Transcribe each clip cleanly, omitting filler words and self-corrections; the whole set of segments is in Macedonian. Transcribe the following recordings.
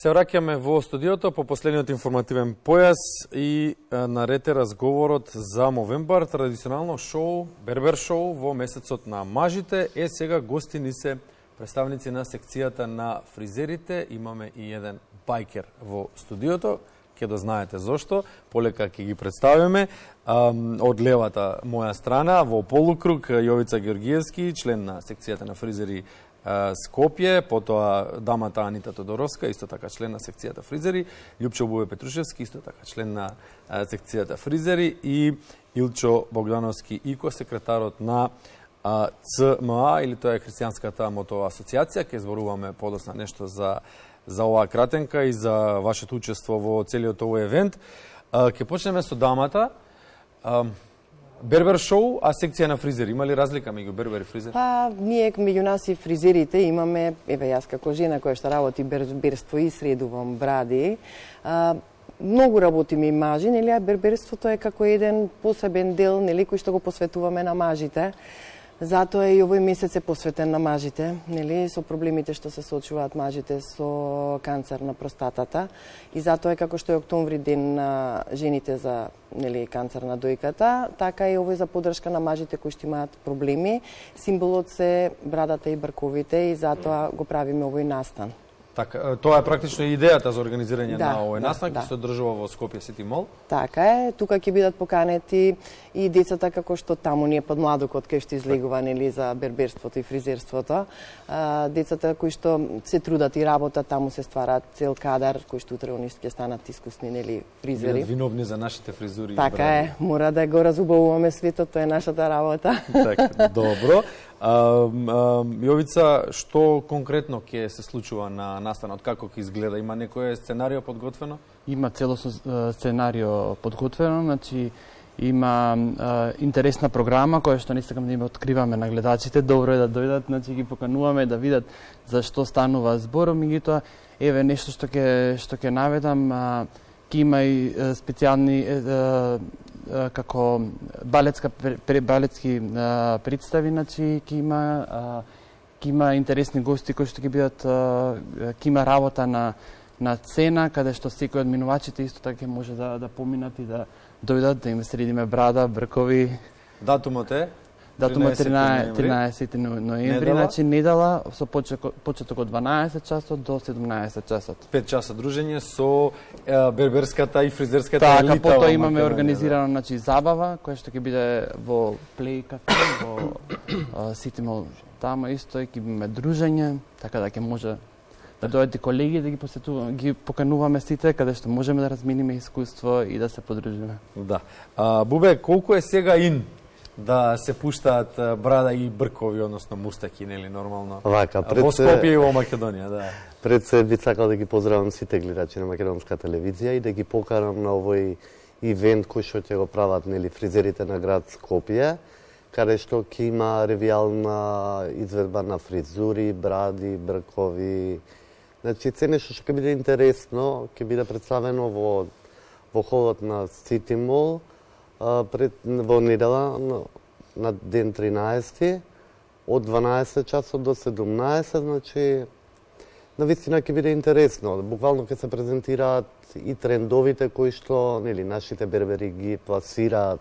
Се враќаме во студиото по последниот информативен појас и наред е разговорот за Мовембар, традиционално шоу, бербер шоу во месецот на мажите. Сега гости ни се представници на секцијата на фризерите. Имаме и еден байкер во студиото. Ке да знаете зошто, полека ќе ги представиме. Од левата моја страна, во полукруг, Јовица Георгиевски, член на секцијата на фризери Скопје, потоа дамата Анита Тодоровска, исто така член на секцијата фризери, Љупчо Бубе Петрушевски, исто така член на секцијата фризери и Илчо Богдановски Ико, секретарот на ЦМА, или тоа е Христијанската мотова асоциација. Ке зборуваме подосна нешто за оваа кратенка и за вашето учество во целиот овој евент. Ке почнеме со дамата. Бербер шоу, а секција на фризери. Има ли разлика меѓу бербер и фризер? Ние меѓу нас и фризерите имаме, јас како жена која што работи берберство и средувам бради, многу работиме и мажи, нели, а берберството е како еден посебен дел, нели, кој што го посветуваме на мажите. Затоа и овој месец е посветен на мажите, нели, со проблемите што се соочуваат мажите со канцер на простатата. И затоа е како што е октомври ден на жените за, нели, канцер на дојката, така и овој за поддршка на мажите кои што имаат проблеми. Символот се брадата и брковите и затоа го правиме овој настан. Така, тоа е практично идејата за организирање на овој настан, кој се одржува во Скопје Сити Мол. Така е, тука ќе бидат поканети и децата како што таму ние под младокот кај што излегува, нели, за берберството и фризерството. Децата кои што се трудат и работат, таму се ствараат цел кадар кои што утре они ќе станат искусни, нели, фризери. Бидат виновни за нашите фризури. Така е, мора да го разубавуваме светот, тоа е нашата работа. Така, добро. Јовица, што конкретно ќе се случува на настанот, како ќе изгледа? Има некое сценарио подготвено? Има целосно сценарио подготвено, значи има интересна програма која што не сакам да им откриваме на гледачите. Добро е да дојдат, значи ги покануваме да видат за што станува збор, меѓутоа еве нешто што ќе наведам, ќе има и специјални како балетски представи, значи ќе има интересни гости кои што ќе бидат, ќе има работа на цена каде што секој од минувачите исто така може да поминат и да дојдат да им средиме брада, бркови. Датумот е? Датумот 13 ноември, значи недела со почеток од 12 часот до 17 часот. 5 часа дружење со берберската и фризерската елита. Така, потоа имаме организирано, значи, забава која што ќе биде во Play Cafe во City Mall. Тама исто ќе имаме дружење, така да ќе може да дојдат колеги, да ги покануваме сите, каде што можеме да размениме искуство и да се подружиме. Да. Бубе, колку е сега да се пуштаат брада и бркови, односно мустаки, нели, нормално? Вака, во Скопје и во Македонија, да. Пред се би сакал да ги поздравам сите гледачи на македонска телевизија и да ги поканам на овој ивент кој што ќе го прават, нели, фризерите на град Скопје, каде што ќе има ревијална изведба на фризури, бради, бркови. Значи, се нешто што ќе биде интересно, ќе биде представено во холот на City Mall во недела на ден 13 од 12 часот до 17, значи навистина ќе биде интересно. Буквално ќе се презентираат и трендовите кои што, нели, нашите бербери ги пласираат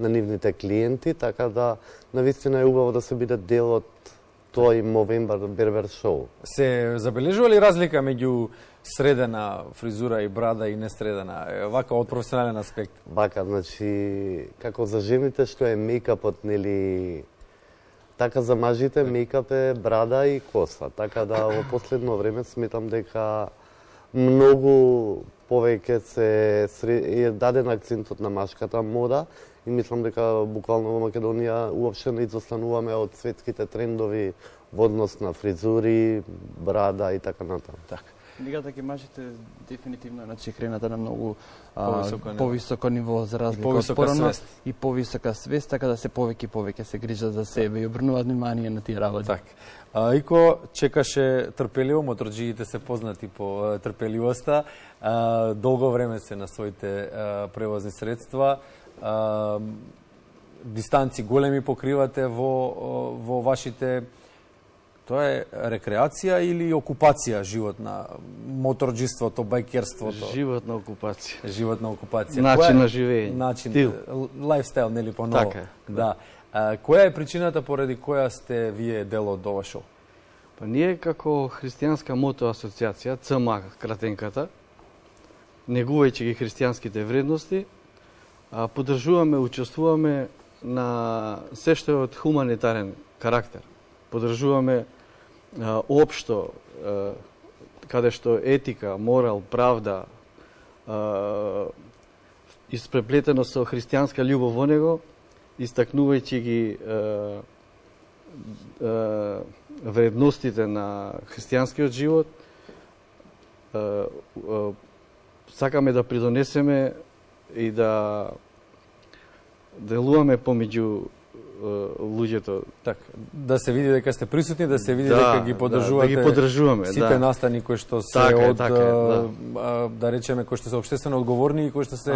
на нивните клиенти, така да навистина е убаво да се биде дел од тој Мовембар бербер шоу. Се забележува ли разлика меѓу средена фризура и брада и несредена, вака од професионален аспект? Вака, значи, како за жените што е мејкапот, нели, така за мажите мејкап е брада и коса. Така да во последно време сметам дека многу повеќе е даден акцентот на машката мода и мислам дека буквално во Македонија уопште не изостануваме од светските трендови во однос на фризури, брада и така натаму. Така. Лигата ќе мажите дефинитивно, значи, крената на многу повисоко ниво за разлика од порано и повисока свест, така да се повеќе се грижат за себе и обрнуваат внимание на тие работи. Така. Ико чекаше трпеливо, моторџиите се познати по трпеливоста, долго време се на своите превозни средства, дистанци големи покривате во вашите Тоа е рекреација или окупација живот на моторџиството, бајкерството? Живот на окупација. Живот на окупација. Начин на живење. Начин, стил. Лајфстайл, нели поново? Така е. Да. Која е причината поради која сте вие дел од ова шоу? Па ние како христијанска мото асоциација, ЦМА кратенката, негувајќи ги христијанските вредности, поддржуваме, учествуваме на се што е од хуманитарен карактер. Поддржуваме општо, каде што етика, морал, правда, испреплетено со христијанска љубов во него, истакнувајќи ги вредностите на христијанскиот живот, сакаме да придонесеме и да делуваме помеѓу луѓето. Так, да се види дека сте присутни, да се види дека ги поддржувате. Да ги поддржуваме, сите настани кои што се да речеме кои што се општествено одговорни и кои што се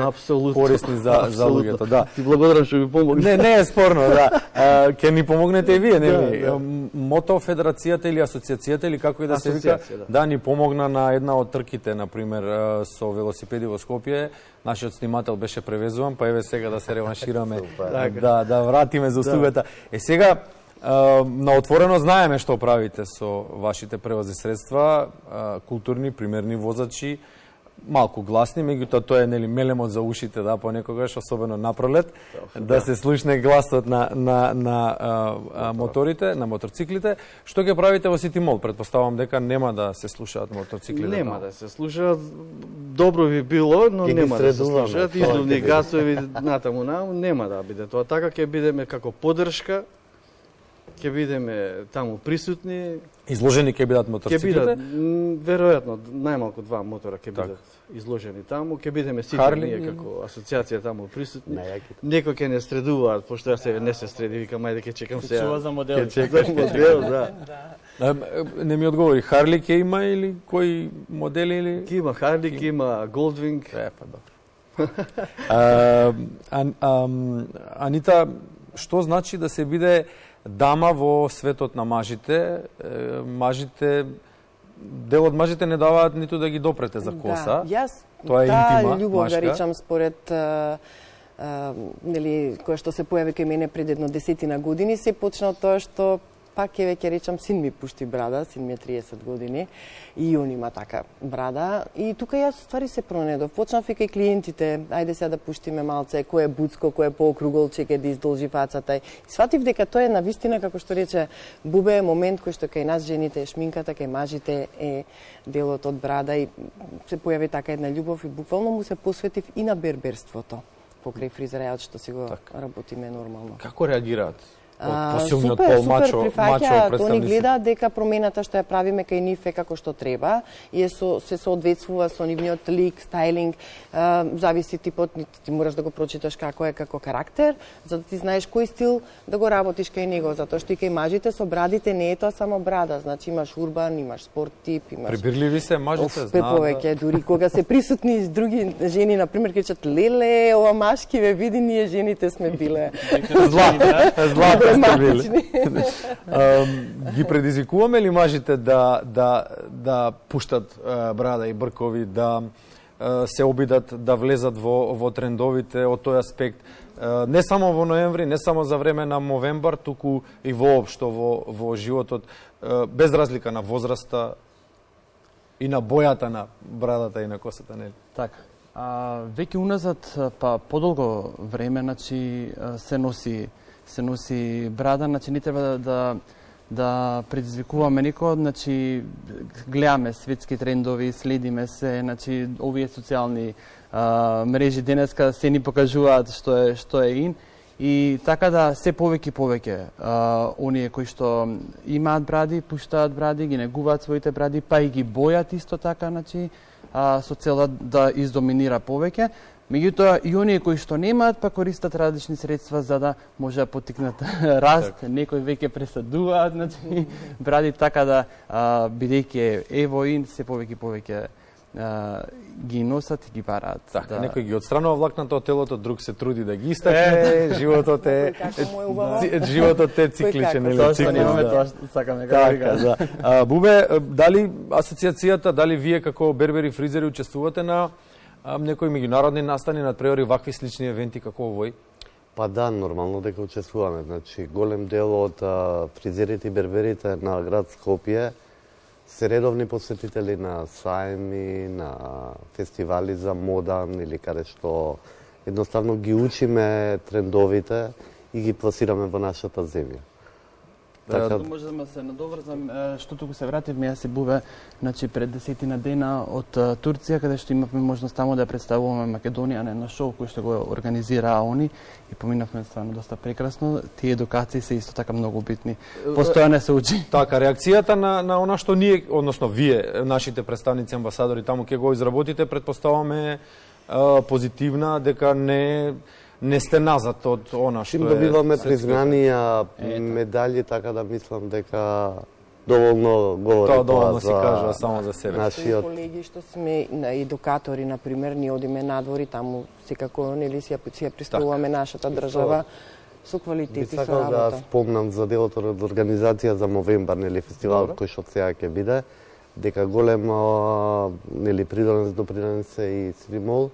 корисни за луѓето. Да. Ти благодарам што ми помогнеш. Не е спорно, да. Ќе ни помогнете и вие, нели? Мото Федерацијата или асоциацијата или како и да се вика, да ни помогна на една од трките, на пример со велосипеди во Скопје. Нашиот снимател беше превезуван, па еве сега да се реваншираме, да вратиме за услугата. Сега, на отворено знаеме што правите со вашите превозни средства, културни, примерни возачи, малку гласни, меѓутоа тоа е нели мелемот за ушите, да, понекогаш, особено напролет, да се слушне гласот на моторите, на моторциклите. Што ќе правите во Сити Мол? Предпоставам дека нема да се слушаат моторциклите. Нема да се слушаат. Добро би било, но нема да се слушаат. Издувни гасови натаму нема да биде тоа така. Ќе бидеме како поддршка, ќе бидеме таму присутни. Изложени ќе бидат мотоциклите? Ќе бидат, веројатно, најмалку 2 мотора ќе бидат изложени таму. Ќе бидеме сите ние како асоциација таму присутни. Некој ќе не средуваат, пошто јас не се среди, викам, ајде ќе чекам се. Чува за модел. Ќе чекам модел, да. Не ми одговори, Харли ќе има или кои модели или? Ќе има Харли, ќе има Goldwing. Па добро. Анита, што значи да се биде дама во светот на мажите? Мажите, дел од мажите не даваат ниту да ги допрете за коса. Да, јас тоа е интима, љубов машка. да речам според нели која што се појави кај мене пред едно 10 години, се почна од тоа што пак ќе веќе речам, син ми пушти брада, син ми е 30 години и он има така брада. И тука јас ствари се пронедов. Почнав и кај клиентите, ајде сега да пуштиме малце, кој е буцко, кој е поокруголче, ќе да издолжи фацата. И сватив дека тоа е навистина, како што рече Бубе, момент кој што кај нас жените е шминката, кај мажите е делот од брада и се појави така една љубов и буквално му се посветив и на берберството покрај фризерајот што си го работиме нормално. Како реагираат? Супер прифаќаат, они гледаат дека промената што ја правиме кај нив е како што треба и се соодветствува со нивниот лик, стајлинг, зависи типот, ти мораш да го прочиташ како е како карактер, за да ти знаеш кој стил да го работиш кај него, затоа што и кај мажите со брадите не е тоа само брада, значи имаш урбан, имаш спорт тип, имаш Прибирливи се мажите, знаат. Повеќе, дури кога се присутни други жени, на пример, кажат леле, ова машки ве види, ние жените сме биле. Зла. Ги предизвикуваме ли мажите да пуштат брада и бркови, да се обидат да влезат во трендовите од тој аспект, не само во ноември, не само за време на Мовембар, туку и воопшто во животот, без разлика на возраста и на бојата на брадата и на косата, нели? Така. Веќе уназад, па подолго време, значи се носи брада, значи не треба да предизвикуваме никој, значи гледаме светски трендови, следиме се, значи овие социјални мрежи денеска се ни покажуваат што е ин и така да се повеќе оние кои што имаат бради, пуштаат бради, ги негуваат своите бради, па и ги бојат исто така, значи со цел да издоминира повеќе. Меѓутоа, и оние кои што немаат, па користат различни средства за да може да потикнат раст. Некои веќе пресадуваат, значи, бради така да, бидејќи е во ин, се повеќе ги носат и ги бараат. Така, некој ги отстранува влакната од телото, друг се труди да ги истакне, животот е цикличен, нели? Тоа што немаме, тоа што сакаме да. Бубе, дали асоциацијата, дали вие како бербери фризери учествувате на некои меѓународни настани, надпревари, вакви слични евенти како овој? Па да, нормално дека учествуваме. Значи, голем дел од фризерите и берберите на град Скопје се редовни посетители на сајми, на фестивали за мода, или каде што едноставно ги учиме трендовите и ги пласираме во нашата земја. Така може да се надоврзам, што туку се вративме, јас се Бубе, значи пред 10 дена од Турција, каде што имавме можност таму да представуваме Македонија на едно шоу кој што го организираа они и поминавме стварно доста прекрасно. Тие едукации се исто така многу битни. Постојано се учи. Така, реакцијата на она што ние, односно вие, нашите представници амбасадори таму ќе го изработите, предпоставаме позитивна, дека не сте назад од она што е. Чим добиваме признанија, медали, така да мислам дека доволно говори тоа доволно се кажува само за себе. Нашиот колеги што сме едукатори, на пример, ние одиме надвор и таму секако нели си ја представуваме нашата држава со квалитет и со работа. Да спомнам за делото од организација за Мовембар, нели фестивалот кој што сега ќе биде, дека голем нели допринес и Ситимол,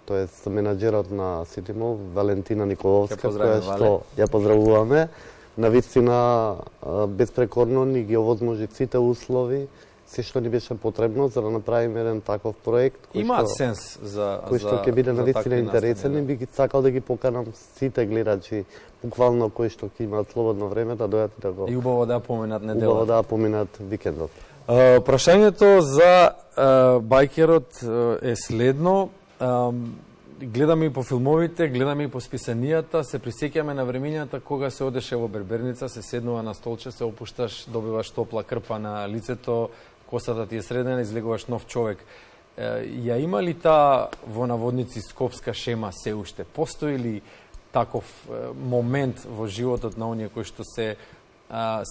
тоест менаџерот на Ситимол, Валентина Николовска, која што ја поздравуваме. Навистина безпрекорно ни ги овозможи сите услови, се што ни беше потребно за да направиме еден таков проект Имаат сенс за кој што ќе биде навистина интересен и би ги сакал да ги поканам сите гледачи, буквално кои што ќе имаат слободно време да дојдат да го и убаво да поминат неделата. Убаво да поминат викендот. Прашањето за байкерот е следно. Гледаме и по филмовите, гледаме и по списанијата, се присеќаме на времењата кога се одеше во берберница, се седнува на столче, се опушташ, добиваш топла крпа на лицето, косата ти е средена, излегуваш нов човек. Ја има ли таа во наводници скопска шема се уште? Постои ли таков момент во животот на оние кои што се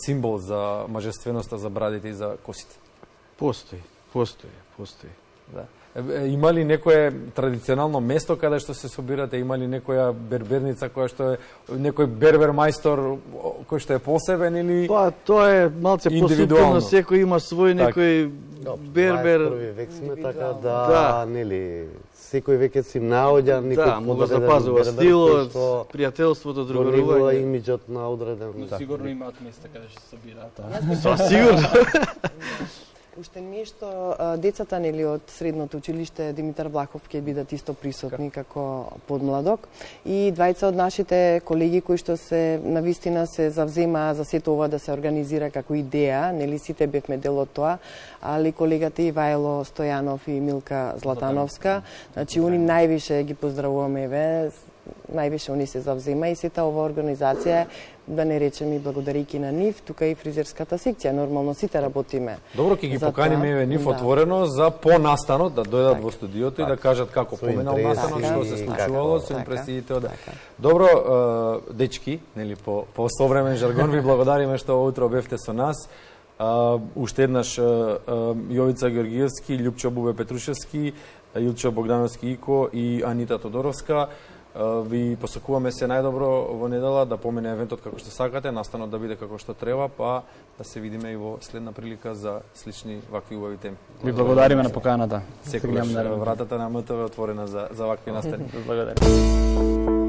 символ за мажественоста, за брадите и за косите? Постои. Да. Има ли некое традиционално место каде што се собирате? Има ли некоја берберница која што е некој бербер мајстор кој што е посебен или Тоа е малце поступено, секој има свој некој бербер. Први век сме така да, нели, секој веќе си наоѓа некој да, му го запазува стилот, пријателството, другарување. Го имиџот на одреден. Сигурно имаат места каде што се собираат. Тоа сигурно. Уште нешто, децата нели од средното училиште Димитар Влахов ќе бидат исто присутни како подмладок и двајца од нашите колеги кои што се навистина се завземаа за сето ова да се организира како идеја, нели сите бевме дел од тоа, али колегата Ивајло Стојанов и Милка Златановска, значи они највише ги поздравуваме највише они се завзема и сета ова организација, да не речем и благодарејќи на нив, тука и фризерската секција, нормално сите работиме. Добро, ќе ги поканиме нив отворено за понастанот, да дојдат во студиото и да кажат како поминал настанот, што се случувало, со импресиите од... Добро, дечки, нели по современ жаргон, ви благодариме што утро бевте со нас. Уште еднаш Јовица Георгиевски, Љупчо Бубе Петрушевски, Илчо Богдановски Ико и Анита Тодоровска. Ви посакуваме се најдобро во недела, да помине евентот како што сакате, настанот да биде како што треба, па да се видиме и во следна прилика за слични вакви убави теми. Ви благодариме на поканата. Секогаш вратата на МТВ отворена за вакви настани. Благодарам.